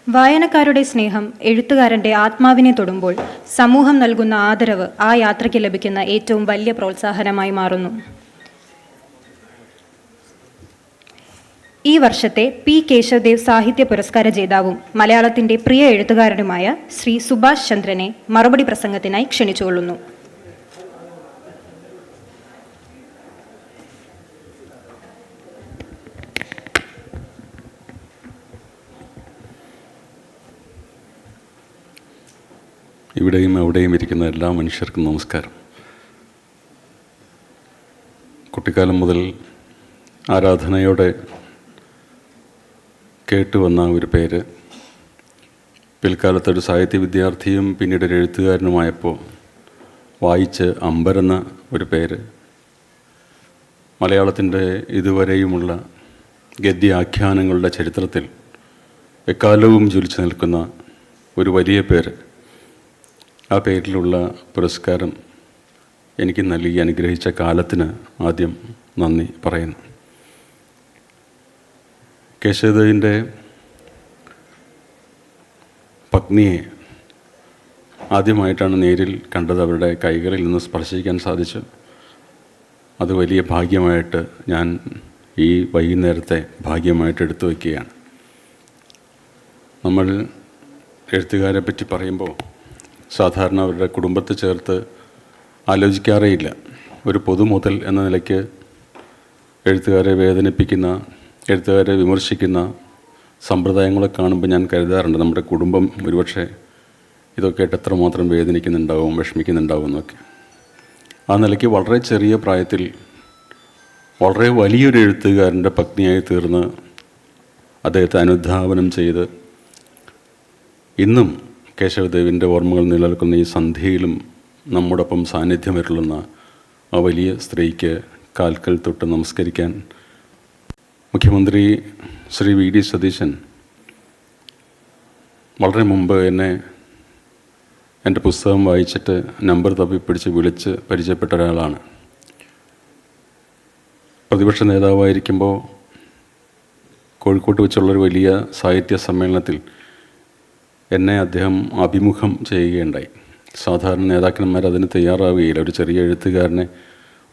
വായനക്കാരുടെ സ്നേഹം എഴുത്തുകാരൻ്റെ ആത്മാവിനെ തൊടുമ്പോൾ സമൂഹം നൽകുന്ന ആദരവ് ആ യാത്രയ്ക്ക് ലഭിക്കുന്ന ഏറ്റവും വലിയ പ്രോത്സാഹനമായി മാറുന്നു. ഈ വർഷത്തെ പി. കേശവദേവ് സാഹിത്യ പുരസ്കാര ജേതാവും മലയാളത്തിൻ്റെ പ്രിയ എഴുത്തുകാരനുമായ ശ്രീ സുഭാഷ് ചന്ദ്രനെ മറുപടി പ്രസംഗത്തിനായി ക്ഷണിച്ചുകൊള്ളുന്നു. ഇവിടെയും അവിടെയും ഇരിക്കുന്ന എല്ലാ മനുഷ്യർക്കും നമസ്കാരം. കുട്ടിക്കാലം മുതൽ ആരാധനയോടെ കേട്ടുവന്ന ഒരു പേര്, പിൽക്കാലത്തൊരു സാഹിത്യ വിദ്യാർത്ഥിയും പിന്നീട് ഒരു എഴുത്തുകാരനുമായപ്പോൾ വായിച്ച് അമ്പരന്ന ഒരു പേര്, മലയാളത്തിൻ്റെ ഇതുവരെയുമുള്ള ഗദ്യാഖ്യാനങ്ങളുടെ ചരിത്രത്തിൽ എക്കാലവും ജ്വലിച്ചു നിൽക്കുന്ന ഒരു വലിയ പേര്, ആ പേരിലുള്ള പുരസ്കാരം എനിക്ക് നൽകി അനുഗ്രഹിച്ച കാലത്തിന് ആദ്യം നന്ദി പറയുന്നു. കേശവദേവിൻ്റെ പത്നിയെ ആദ്യമായിട്ടാണ് നേരിൽ കണ്ടത്. അവരുടെ കൈകളിൽ നിന്ന് സ്പർശിക്കാൻ സാധിച്ചു. അത് വലിയ ഭാഗ്യമായിട്ട് ഞാൻ ഈ വൈകുന്നേരത്തെ ഭാഗ്യമായിട്ട് എടുത്തു വയ്ക്കുകയാണ്. നമ്മൾ എഴുത്തുകാരെ പറ്റി പറയുമ്പോൾ സാധാരണ അവരുടെ കുടുംബത്തെ ചേർത്ത് ആലോചിക്കാറേയില്ല. ഒരു പൊതുമുതൽ എന്ന നിലയ്ക്ക് എഴുത്തുകാരെ വേദനിപ്പിക്കുന്ന, എഴുത്തുകാരെ വിമർശിക്കുന്ന സമ്പ്രദായങ്ങളെ കാണുമ്പോൾ ഞാൻ കരുതാറുണ്ട്, നമ്മുടെ കുടുംബം ഒരുപക്ഷെ ഇതൊക്കെ ആയിട്ട് എത്രമാത്രം വേദനിക്കുന്നുണ്ടാവും, വിഷമിക്കുന്നുണ്ടാവും എന്നൊക്കെ. ആ നിലയ്ക്ക് വളരെ ചെറിയ പ്രായത്തിൽ വളരെ വലിയൊരു എഴുത്തുകാരൻ്റെ പത്നിയായി തീർന്ന് അദ്ദേഹത്തെ അനുധാവനം ചെയ്ത് ഇന്നും കേശവദേവിൻ്റെ ഓർമ്മകൾ നിലനിൽക്കുന്ന ഈ സന്ധ്യയിലും നമ്മോടൊപ്പം സാന്നിധ്യം വരുന്ന ആ വലിയ സ്ത്രീക്ക് കാൽക്കൽ തൊട്ട് നമസ്കരിക്കാൻ മുഖ്യമന്ത്രി ശ്രീ വി. ഡി. സതീശൻ വളരെ മുമ്പ് എന്നെ എൻ്റെ പുസ്തകം വായിച്ചിട്ട് നമ്പർ തപ്പിപ്പിടിച്ച് വിളിച്ച് പരിചയപ്പെട്ട ഒരാളാണ്. പ്രതിപക്ഷ നേതാവായിരിക്കുമ്പോൾ കോഴിക്കോട്ട് വെച്ചുള്ളൊരു വലിയ സാഹിത്യ സമ്മേളനത്തിൽ എന്നെ അദ്ദേഹം അഭിമുഖം ചെയ്യുകയുണ്ടായി. സാധാരണ നേതാക്കന്മാർ അതിന് തയ്യാറാവുകയില്ല. ഒരു ചെറിയ എഴുത്തുകാരനെ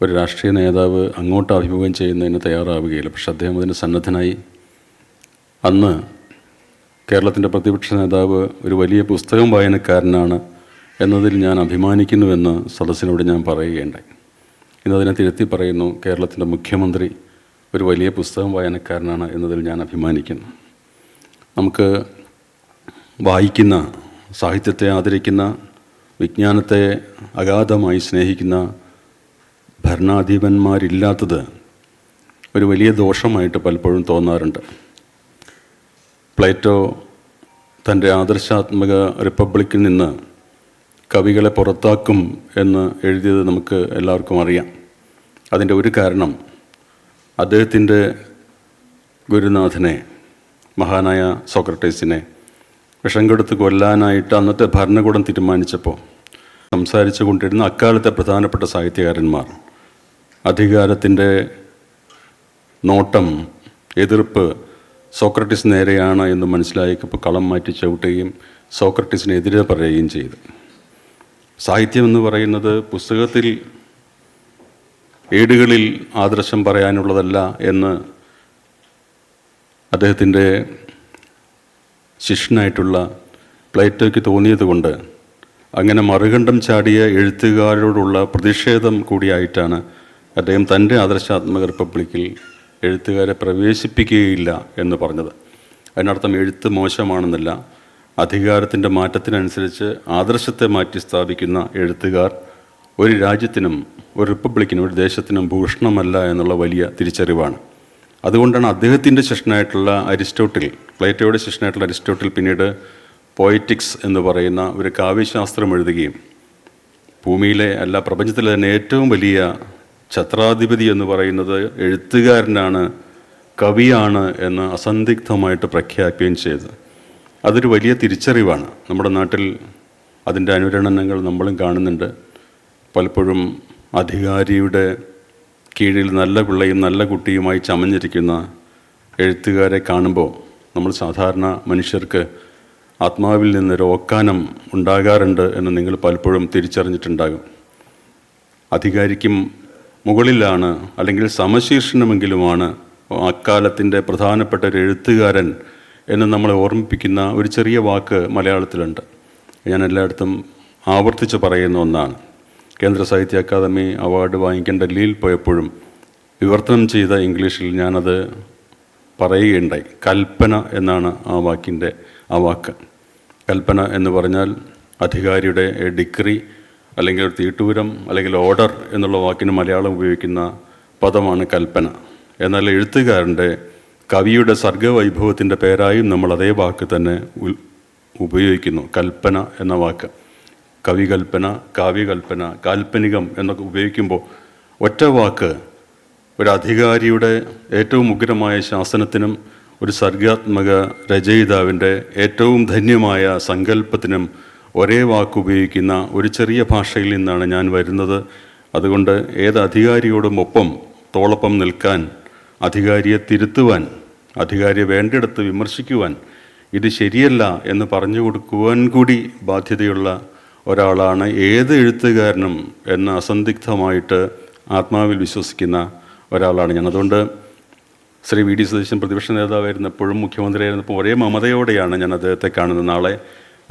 ഒരു രാഷ്ട്രീയ നേതാവ് അങ്ങോട്ട് അഭിമുഖം ചെയ്യുന്നതിന് തയ്യാറാവുകയില്ല. പക്ഷെ അദ്ദേഹം അതിന് സന്നദ്ധനായി. അന്ന് കേരളത്തിൻ്റെ പ്രതിപക്ഷ നേതാവ് ഒരു വലിയ പുസ്തകം വായനക്കാരനാണ് എന്നതിൽ ഞാൻ അഭിമാനിക്കുന്നുവെന്ന് സദസ്സിനോട് ഞാൻ പറയുകയുണ്ടായി. ഇന്നതിനെ തിരുത്തി പറയുന്നു, കേരളത്തിൻ്റെ മുഖ്യമന്ത്രി ഒരു വലിയ പുസ്തകം വായനക്കാരനാണ് എന്നതിൽ ഞാൻ അഭിമാനിക്കുന്നു. നമുക്ക് വായിക്കുന്ന, സാഹിത്യത്തെ ആദരിക്കുന്ന, വിജ്ഞാനത്തെ അഗാധമായി സ്നേഹിക്കുന്ന ഭരണാധിപന്മാരില്ലാത്തത് ഒരു വലിയ ദോഷമായിട്ട് പലപ്പോഴും തോന്നാറുണ്ട്. പ്ലേറ്റോ തൻ്റെ ആദർശാത്മക റിപ്പബ്ലിക്കിൽ നിന്ന് കവികളെ പുറത്താക്കും എന്ന് എഴുതിയത് നമുക്ക് എല്ലാവർക്കും അറിയാം. അതിൻ്റെ ഒരു കാരണം അദ്ദേഹത്തിൻ്റെ ഗുരുനാഥനെ, മഹാനായ സോക്രട്ടീസിനെ വിഷം കൊടുത്ത് കൊല്ലാനായിട്ട് അന്നത്തെ ഭരണകൂടം തീരുമാനിച്ചപ്പോൾ സംസാരിച്ചു കൊണ്ടിരുന്ന അക്കാലത്തെ പ്രധാനപ്പെട്ട സാഹിത്യകാരന്മാർ അധികാരത്തിൻ്റെ നോട്ടം, എതിർപ്പ് സോക്രട്ടീസ് നേരെയാണ് എന്ന് മനസ്സിലാക്കിയപ്പോൾ കളം മാറ്റി ചവിട്ടുകയും സോക്രട്ടീസിനെതിരെ പറയുകയും ചെയ്തു. സാഹിത്യം എന്ന് പറയുന്നത് പുസ്തകത്തിൽ ഏടുകളിൽ ആദർശം പറയാനുള്ളതല്ല എന്ന് അദ്ദേഹത്തിൻ്റെ ശിഷ്യനായിട്ടുള്ള പ്ലേറ്റോയ്ക്ക് തോന്നിയതുകൊണ്ട് അങ്ങനെ മറുകണ്ഠം ചാടിയ എഴുത്തുകാരോടുള്ള പ്രതിഷേധം കൂടിയായിട്ടാണ് അദ്ദേഹം തൻ്റെ ആദർശാത്മക റിപ്പബ്ലിക്കിൽ എഴുത്തുകാരെ പ്രവേശിപ്പിക്കുകയില്ല എന്ന് പറഞ്ഞത്. അതിനർത്ഥം എഴുത്ത് മോശമാണെന്നല്ല, അധികാരത്തിൻ്റെ മാറ്റത്തിനനുസരിച്ച് ആദർശത്തെ മാറ്റി സ്ഥാപിക്കുന്ന എഴുത്തുകാർ ഒരു രാജ്യത്തിനും ഒരു റിപ്പബ്ലിക്കിനും ഒരു ദേശത്തിനും ഭൂഷണമല്ല എന്നുള്ള വലിയ തിരിച്ചറിവാണ്. അതുകൊണ്ടാണ് അദ്ദേഹത്തിൻ്റെ ശിഷ്യനായിട്ടുള്ള അരിസ്റ്റോട്ടിൽ, പ്ലേറ്റോയുടെ ശിഷ്യനായിട്ടുള്ള അരിസ്റ്റോട്ടിൽ പിന്നീട് പോയറ്റിക്സ് എന്ന് പറയുന്ന ഒരു കാവ്യശാസ്ത്രം എഴുതുകയും ഭൂമിയിലെ അല്ല പ്രപഞ്ചത്തിലെ തന്നെ ഏറ്റവും വലിയ ഛത്രാധിപതി എന്ന് പറയുന്നത് എഴുത്തുകാരനാണ്, കവിയാണ് എന്ന് അസന്ദിഗ്ധമായിട്ട് പ്രഖ്യാപിക്കുകയും ചെയ്തു. അതൊരു വലിയ തിരിച്ചറിവാണ്. നമ്മുടെ നാട്ടിൽ അതിൻ്റെ അനുരണനങ്ങൾ നമ്മളും കാണുന്നുണ്ട്. പലപ്പോഴും അധികാരിയുടെ കീഴിൽ നല്ല പിള്ളയും നല്ല കുട്ടിയുമായി ചമഞ്ഞിരിക്കുന്ന എഴുത്തുകാരെ കാണുമ്പോൾ നമ്മൾ സാധാരണ മനുഷ്യർക്ക് ആത്മാവിൽ നിന്നൊരു ഓക്കാനം ഉണ്ടാകാറുണ്ട് എന്ന് നിങ്ങൾ പലപ്പോഴും തിരിച്ചറിഞ്ഞിട്ടുണ്ടാകും. അധികാരിക്കും മുകളിലാണ് അല്ലെങ്കിൽ സമശീർഷണമെങ്കിലുമാണ് അക്കാലത്തിൻ്റെ പ്രധാനപ്പെട്ട ഒരു എഴുത്തുകാരൻ എന്ന് നമ്മളെ ഓർമ്മിപ്പിക്കുന്ന ഒരു ചെറിയ വാക്ക് മലയാളത്തിലുണ്ട്. ഞാൻ എല്ലായിടത്തും ആവർത്തിച്ച് പറയുന്ന ഒന്നാണ്. കേന്ദ്ര സാഹിത്യ അക്കാദമി അവാർഡ് വാങ്ങിക്കാൻ ഡൽഹിയിൽ പോയപ്പോഴും വിവർത്തനം ചെയ്ത ഇംഗ്ലീഷിൽ ഞാനത് പറയുകയുണ്ടായി. കൽപ്പന എന്നാണ് ആ വാക്ക്. കൽപ്പന എന്ന് പറഞ്ഞാൽ അധികാരിയുടെ ഡിഗ്രി അല്ലെങ്കിൽ ഒരു തീട്ടൂരം അല്ലെങ്കിൽ ഓർഡർ എന്നുള്ള വാക്കിന് മലയാളം ഉപയോഗിക്കുന്ന പദമാണ് കൽപ്പന. എന്നാൽ എഴുത്തുകാരൻ്റെ കവിയുടെ സർഗവൈഭവത്തിൻ്റെ പേരായും നമ്മൾ അതേ വാക്ക് തന്നെ ഉപയോഗിക്കുന്നു. കൽപ്പന എന്ന വാക്ക് കവികൽപ്പന, കാവ്യകൽപ്പന, കാൽപ്പനികം എന്നൊക്കെ ഉപയോഗിക്കുമ്പോൾ ഒറ്റ വാക്ക് ഒരു അധികാരിയുടെ ഏറ്റവും ഉഗ്രമായ ശാസനത്തിനും ഒരു സർഗാത്മക രചയിതാവിൻ്റെ ഏറ്റവും ധന്യമായ സങ്കല്പത്തിനും ഒരേ വാക്ക് ഉപയോഗിക്കുന്ന ഒരു ചെറിയ ഭാഷയിൽ നിന്നാണ് ഞാൻ വരുന്നത്. അതുകൊണ്ട് ഏത് അധികാരിയോടും ഒപ്പം തോളൊപ്പം നിൽക്കാൻ, അധികാരിയെ തിരുത്തുവാൻ, അധികാരിയെ വേണ്ടിടത്ത് വിമർശിക്കുവാൻ, ഇത് ശരിയല്ല എന്ന് പറഞ്ഞു കൊടുക്കുവാൻ കൂടി ബാധ്യതയുള്ള ഒരാളാണ് ഏത് എഴുത്തുകാരനും എന്ന് അസന്ദിഗ്ധമായിട്ട് ആത്മാവിൽ വിശ്വസിക്കുന്ന ഒരാളാണ് ഞാൻ. അതുകൊണ്ട് ശ്രീ വി ഡി സതീശൻ പ്രതിപക്ഷ നേതാവായിരുന്നപ്പോഴും മുഖ്യമന്ത്രിയായിരുന്നപ്പോൾ ഒരേ മമതയോടെയാണ് ഞാൻ അദ്ദേഹത്തെ കാണുന്നത്. നാളെ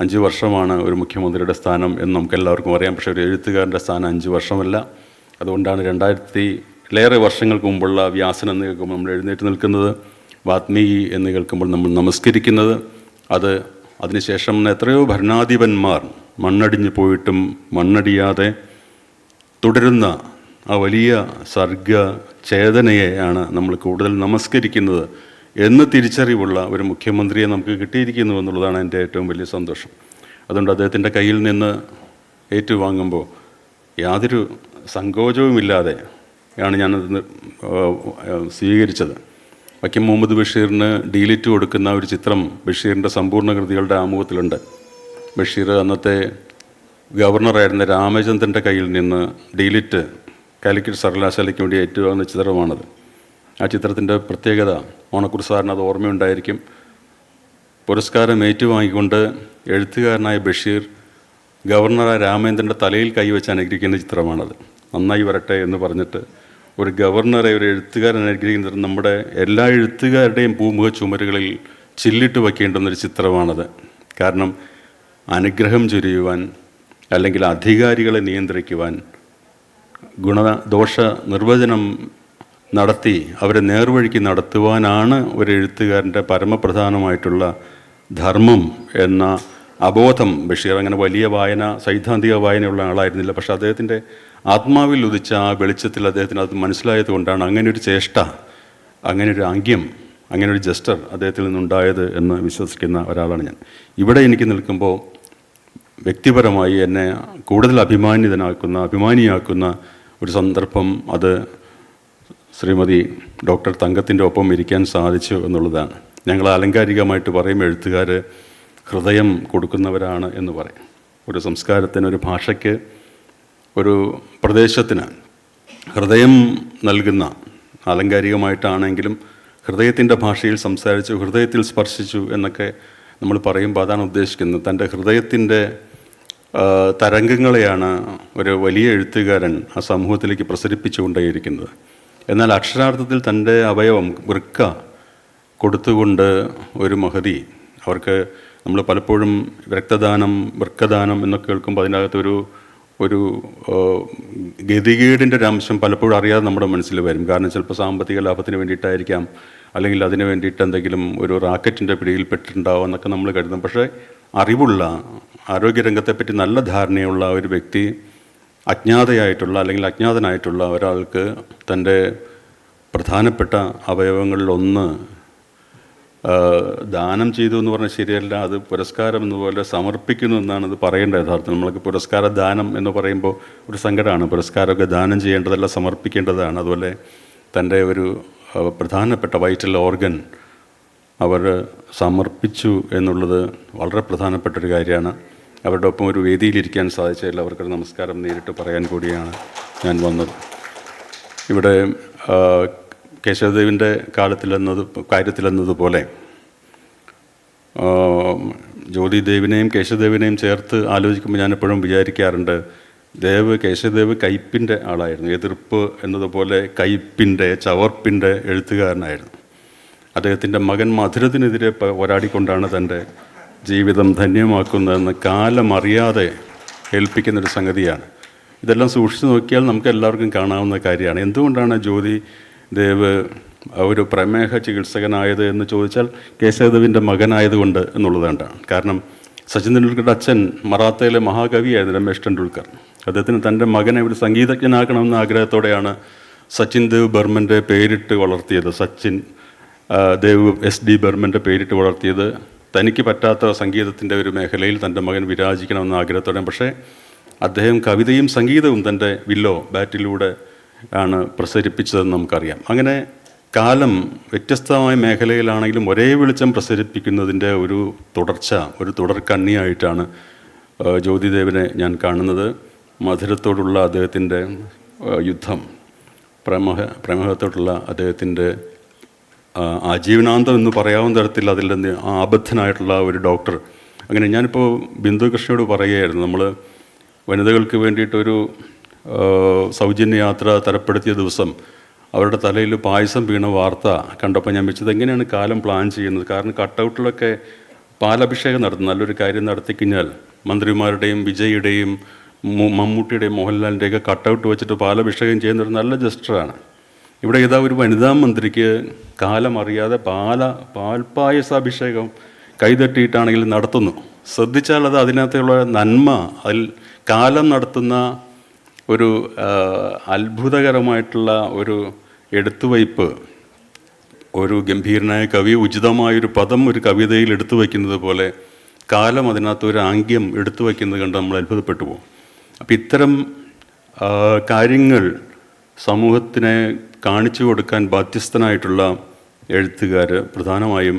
5 വർഷമാണ് ഒരു മുഖ്യമന്ത്രിയുടെ സ്ഥാനം എന്ന് നമുക്കെല്ലാവർക്കും അറിയാം. പക്ഷേ ഒരു എഴുത്തുകാരൻ്റെ സ്ഥാനം 5 വർഷമല്ല. അതുകൊണ്ടാണ് 2000-ലേറെ വർഷങ്ങൾക്ക് മുമ്പുള്ള വ്യാസൻ എന്ന് കേൾക്കുമ്പോൾ നമ്മൾ എഴുന്നേറ്റ് നിൽക്കുന്നത്, വാത്മീകി എന്ന് കേൾക്കുമ്പോൾ നമ്മൾ നമസ്കരിക്കുന്നത്. അതിനുശേഷം എത്രയോ ഭരണാധിപന്മാർ മണ്ണടിഞ്ഞു പോയിട്ടും മണ്ണടിയാതെ തുടരുന്ന ആ വലിയ സർഗ ചേതനയെയാണ് നമ്മൾ കൂടുതൽ നമസ്കരിക്കുന്നത് എന്ന് തിരിച്ചറിവുള്ള ഒരു മുഖ്യമന്ത്രിയെ നമുക്ക് കിട്ടിയിരിക്കുന്നു എന്നുള്ളതാണ് എൻ്റെ ഏറ്റവും വലിയ സന്തോഷം. അതുകൊണ്ട് അദ്ദേഹത്തിൻ്റെ കയ്യിൽ നിന്ന് ഏറ്റുവാങ്ങുമ്പോൾ യാതൊരു സങ്കോചവുമില്ലാതെ ആണ് ഞാനത് സ്വീകരിച്ചത്. വൈക്കം മുഹമ്മദ് ബഷീറിന് ഡീലിറ്റ് കൊടുക്കുന്ന ഒരു ചിത്രം ബഷീറിൻ്റെ സമ്പൂർണ്ണ കൃതികളുടെ ആമുഖത്തിലുണ്ട്. ബഷീർ അന്നത്തെ ഗവർണറായിരുന്ന രാമചന്ദ്രൻ്റെ കയ്യിൽ നിന്ന് ഡീലിറ്റ് കാലിക്കറ്റ് സർവകലാശാലയ്ക്ക് വേണ്ടി ഏറ്റുവാങ്ങുന്ന ചിത്രമാണത്. ആ ചിത്രത്തിൻ്റെ പ്രത്യേകത ഓണക്കുറി സാറിന് അത് ഓർമ്മയുണ്ടായിരിക്കും. പുരസ്കാരം ഏറ്റുവാങ്ങിക്കൊണ്ട് എഴുത്തുകാരനായ ബഷീർ ഗവർണറായ രാമചന്ദ്രൻ്റെ തലയിൽ കൈവച്ച് അനുഗ്രഹിക്കുന്ന ചിത്രമാണത്. നന്നായി വരട്ടെ എന്ന് പറഞ്ഞിട്ട് ഒരു ഗവർണറെ ഒരു എഴുത്തുകാരൻ അനുഗ്രഹിക്കുന്നത് നമ്മുടെ എല്ലാ എഴുത്തുകാരുടെയും പൂമുഖ ചുമരുകളിൽ ചില്ലിട്ട് വയ്ക്കേണ്ടുന്നൊരു ചിത്രമാണത്. കാരണം അനുഗ്രഹം ചൊരിയുവാൻ അല്ലെങ്കിൽ അധികാരികളെ നിയന്ത്രിക്കുവാൻ, ഗുണദോഷ നിർവചനം നടത്തി അവരെ നേർവഴിക്ക് നടത്തുവാനാണ് ഒരു എഴുത്തുകാരൻ്റെ പരമപ്രധാനമായിട്ടുള്ള ധർമ്മം എന്ന അബോധം ബഷീർ അങ്ങനെ വലിയ സൈദ്ധാന്തിക വായനയുള്ള ആളായിരുന്നില്ല. പക്ഷേ അദ്ദേഹത്തിൻ്റെ ആത്മാവിൽ ഉദിച്ച ആ വെളിച്ചത്തിൽ അദ്ദേഹത്തിന് അത് മനസ്സിലായത് കൊണ്ടാണ് അങ്ങനെയൊരു ചേഷ്ട, അങ്ങനെയൊരു ആംഗ്യം, അങ്ങനെയൊരു ജസ്റ്റർ അദ്ദേഹത്തിൽ നിന്നുണ്ടായത് എന്ന് വിശ്വസിക്കുന്ന ഒരാളാണ് ഞാൻ. ഇവിടെ എനിക്ക് നിൽക്കുമ്പോൾ വ്യക്തിപരമായി എന്നെ കൂടുതൽ അഭിമാനിയാക്കുന്ന ഒരു സന്ദർഭം അത് ശ്രീമതി ഡോക്ടർ തങ്കത്തിൻ്റെ ഒപ്പം ഇരിക്കാൻ സാധിച്ചു എന്നുള്ളതാണ്. ഞങ്ങൾ ആലങ്കാരികമായിട്ട് പറയും എഴുത്തുകാർ ഹൃദയം കൊടുക്കുന്നവരാണ് എന്ന് പറയും. ഒരു സംസ്കാരത്തിന്, ഒരു ഭാഷയ്ക്ക്, ഒരു പ്രദേശത്തിന് ഹൃദയം നൽകുന്ന, ആലങ്കാരികമായിട്ടാണെങ്കിലും ഹൃദയത്തിൻ്റെ ഭാഷയിൽ സംസാരിച്ചു, ഹൃദയത്തിൽ സ്പർശിച്ചു എന്നൊക്കെ നമ്മൾ പറയുമ്പോൾ അതാണ് ഉദ്ദേശിക്കുന്നത്. തൻ്റെ ഹൃദയത്തിൻ്റെ തരംഗങ്ങളെയാണ് ഒരു വലിയ എഴുത്തുകാരൻ ആ സമൂഹത്തിലേക്ക് പ്രസരിപ്പിച്ചുകൊണ്ടേയിരിക്കുന്നത്. എന്നാൽ അക്ഷരാർത്ഥത്തിൽ തൻ്റെ അവയവം, വൃക്ക കൊടുത്തുകൊണ്ട് ഒരു മഹതി, അവർക്ക് നമ്മൾ പലപ്പോഴും രക്തദാനം, വൃക്കദാനം എന്നൊക്കെ കേൾക്കുമ്പോൾ അതിനകത്തൊരു ഗതികേടിൻ്റെ ഒരു അംശം പലപ്പോഴും അറിയാതെ നമ്മുടെ മനസ്സിൽ വരും. കാരണം ചിലപ്പോൾ സാമ്പത്തിക ലാഭത്തിന് വേണ്ടിയിട്ടായിരിക്കാം, അല്ലെങ്കിൽ അതിന് വേണ്ടിയിട്ട് എന്തെങ്കിലും ഒരു റാക്കറ്റിൻ്റെ പിടിയിൽപ്പെട്ടിട്ടുണ്ടാവും എന്നൊക്കെ നമ്മൾ കരുതും. പക്ഷേ അറിവുള്ള, ആരോഗ്യരംഗത്തെപ്പറ്റി നല്ല ധാരണയുള്ള ഒരു വ്യക്തി അജ്ഞാതയായിട്ടുള്ള അല്ലെങ്കിൽ അജ്ഞാതനായിട്ടുള്ള ഒരാൾക്ക് തൻ്റെ പ്രധാനപ്പെട്ട അവയവങ്ങളിലൊന്ന് ദാനം ചെയ്തു എന്ന് പറഞ്ഞാൽ ശരിയല്ല. അത് പുരസ്കാരം എന്നപോലെ സമർപ്പിക്കുന്നു എന്നാണ് അത് പറയേണ്ടത്. യഥാർത്ഥം നമ്മൾക്ക് പുരസ്കാര ദാനം എന്ന് പറയുമ്പോൾ ഒരു സങ്കടമാണ്. പുരസ്കാരമൊക്കെ ദാനം ചെയ്യേണ്ടതല്ല, സമർപ്പിക്കേണ്ടതാണ്. അതുപോലെ തൻ്റെ ഒരു പ്രധാനപ്പെട്ട വൈറ്റൽ ഓർഗൻ അവർ സമർപ്പിച്ചു എന്നുള്ളത് വളരെ പ്രധാനപ്പെട്ടൊരു കാര്യമാണ്. അവരുടെ ഒപ്പം ഒരു വേദിയിലിരിക്കാൻ സാധിച്ച എല്ലാവർക്കും നമസ്കാരം നേരിട്ട് പറയാൻ കൂടിയാണ് ഞാൻ വന്നത്. ഇവിടെ കേശവദേവിൻ്റെ കാര്യത്തിലെന്നതുപോലെ ജ്യോതിദേവിനെയും കേശവദേവിനെയും ചേർത്ത് ആലോചിക്കുമ്പോൾ ഞാൻ എപ്പോഴും വിചാരിക്കാറുണ്ട്, കേശവദേവ് കയ്പിൻ്റെ ആളായിരുന്നു. എതിർപ്പ് എന്നതുപോലെ കയ്പിൻ്റെ, ചവർപ്പിൻ്റെ എഴുത്തുകാരനായിരുന്നു. അദ്ദേഹത്തിൻ്റെ മകൻ മധുരത്തിനെതിരെ പോരാടിക്കൊണ്ടാണ് തൻ്റെ ജീവിതം ധന്യമാക്കുന്നതെന്ന് കാലമറിയാതെ ഏൽപ്പിക്കുന്നൊരു സംഗതിയാണ്. ഇതെല്ലാം സൂക്ഷിച്ചു നോക്കിയാൽ നമുക്ക് എല്ലാവർക്കും കാണാവുന്ന കാര്യമാണ്. എന്തുകൊണ്ടാണ് ജ്യോതിദേവ് ഒരു പ്രമേഹ ചികിത്സകനായത് എന്ന് ചോദിച്ചാൽ കേശവദേവിൻ്റെ മകനായതുകൊണ്ട് എന്നുള്ളതുകൊണ്ടാണ്. കാരണം സച്ചിൻ തെണ്ടുൽക്കറുടെ അച്ഛൻ മറാത്തയിലെ മഹാകവിയായിരുന്നു രമേശ് ടെണ്ടുൽക്കർ. അദ്ദേഹത്തിന് തൻ്റെ മകനെ ഒരു സംഗീതജ്ഞനാക്കണമെന്ന ആഗ്രഹത്തോടെയാണ് സച്ചിൻ ദേവ് ബർമൻ്റെ പേരിട്ട് വളർത്തിയത്. സച്ചിൻ ദേവ് SD ബർമൻ്റെ പേരിട്ട് വളർത്തിയത് തനിക്ക് പറ്റാത്ത സംഗീതത്തിൻ്റെ ഒരു മേഖലയിൽ തൻ്റെ മകൻ വിരാജിക്കണമെന്ന ആഗ്രഹത്തോടെ. പക്ഷേ അദ്ദേഹം കവിതയും സംഗീതവും തൻ്റെ ബാറ്റിലൂടെ ആണ് പ്രസരിപ്പിച്ചതെന്ന് നമുക്കറിയാം. അങ്ങനെ കാലം വ്യത്യസ്തമായ മേഖലയിലാണെങ്കിലും ഒരേ വെളിച്ചം പ്രസരിപ്പിക്കുന്നതിൻ്റെ ഒരു തുടർക്കണ്ണിയായിട്ടാണ് ജ്യോതിദേവിനെ ഞാൻ കാണുന്നത്. മധുരത്തോടുള്ള അദ്ദേഹത്തിൻ്റെ യുദ്ധം, പ്രമേഹത്തോടുള്ള അദ്ദേഹത്തിൻ്റെ ആജീവനാന്തം എന്ന് പറയാവുന്ന തരത്തിൽ അതിൽ നിന്ന് ആബദ്ധനായിട്ടുള്ള ഒരു ഡോക്ടർ. അങ്ങനെ ഞാനിപ്പോൾ ബിന്ദു കൃഷ്ണയോട് പറയുകയായിരുന്നു, നമ്മൾ വനിതകൾക്ക് വേണ്ടിയിട്ടൊരു സൗജന്യ യാത്ര തരപ്പെടുത്തിയ ദിവസം അവരുടെ തലയിൽ പായസം വീണ വാർത്ത കണ്ടപ്പോൾ ഞാൻ വെച്ചത് എങ്ങനെയാണ് കാലം പ്ലാൻ ചെയ്യുന്നത്. കാരണം കട്ടൗട്ടിലൊക്കെ പാലഭിഷേകം നടത്തും. നല്ലൊരു കാര്യം നടത്തിക്കഴിഞ്ഞാൽ മന്ത്രിമാരുടെയും വിജയുടെയും മമ്മൂട്ടിയുടെയും മോഹൻലാലിൻ്റെയൊക്കെ കട്ടൗട്ട് വെച്ചിട്ട് പാലഭിഷേകം ചെയ്യുന്നൊരു നല്ല ജസ്റ്ററാണ്. ഇവിടെ ഇതാ ഒരു വനിതാ മന്ത്രിക്ക് കാലം അറിയാതെ പാൽപ്പായസാഭിഷേകം കൈതട്ടിയിട്ടാണെങ്കിലും നടത്തുന്നു. ശ്രദ്ധിച്ചാൽ അത് അതിനകത്തുള്ള നന്മ, അതിൽ കാലം നടത്തുന്ന ഒരു അത്ഭുതകരമായിട്ടുള്ള ഒരു എടുത്തുവയ്പ്പ്, ഒരു ഗംഭീരനായ കവി ഉചിതമായൊരു പദം ഒരു കവിതയിൽ എടുത്തു വയ്ക്കുന്നത് പോലെ കാലം അതിനകത്ത് ഒരു ആംഗ്യം എടുത്തു വയ്ക്കുന്നത് കണ്ട് നമ്മൾ അത്ഭുതപ്പെട്ടു പോകും. അപ്പം ഇത്തരം കാര്യങ്ങൾ സമൂഹത്തിനെ കാണിച്ചു കൊടുക്കാൻ ബാധ്യസ്ഥനായിട്ടുള്ള എഴുത്തുകാർ പ്രധാനമായും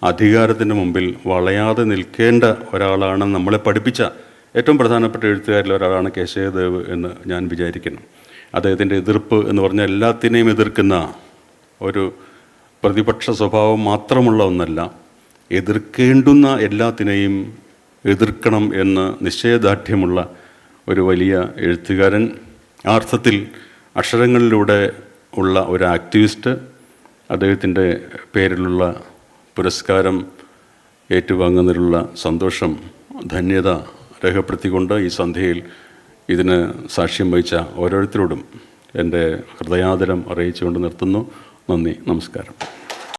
അധികാരത്തിൻ്റെ മുമ്പിൽ വളയാതെ നിൽക്കേണ്ട ഒരാളാണ്. നമ്മളെ പഠിപ്പിച്ച ഏറ്റവും പ്രധാനപ്പെട്ട എഴുത്തുകാരിൽ ഒരാളാണ് കേശവദേവ് എന്ന് ഞാൻ വിചാരിക്കുന്നു. അദ്ദേഹത്തിൻ്റെ എതിർപ്പ് എന്ന് പറഞ്ഞാൽ എല്ലാത്തിനെയും എതിർക്കുന്ന ഒരു പ്രതിപക്ഷ സ്വഭാവം മാത്രമുള്ള ഒന്നല്ല, എതിർക്കേണ്ടുന്ന എല്ലാത്തിനെയും എതിർക്കണം എന്ന് നിശ്ചയദാർഢ്യമുള്ള ഒരു വലിയ എഴുത്തുകാരൻ. ആ അർത്ഥത്തിൽ അക്ഷരങ്ങളിലൂടെ ഉള്ള ഒരു ആക്ടിവിസ്റ്റ്. അദ്ദേഹത്തിൻ്റെ പേരിലുള്ള പുരസ്കാരം ഏറ്റുവാങ്ങുന്നതിലുള്ള സന്തോഷം, ധന്യത രേഖപ്പെടുത്തിക്കൊണ്ട് ഈ സന്ധ്യയിൽ ഇതിന് സാക്ഷ്യം വഹിച്ച ഓരോരുത്തരോടും എൻ്റെ ഹൃദയാദരം അറിയിച്ചുകൊണ്ട് നിർത്തുന്നു. നന്ദി, നമസ്കാരം.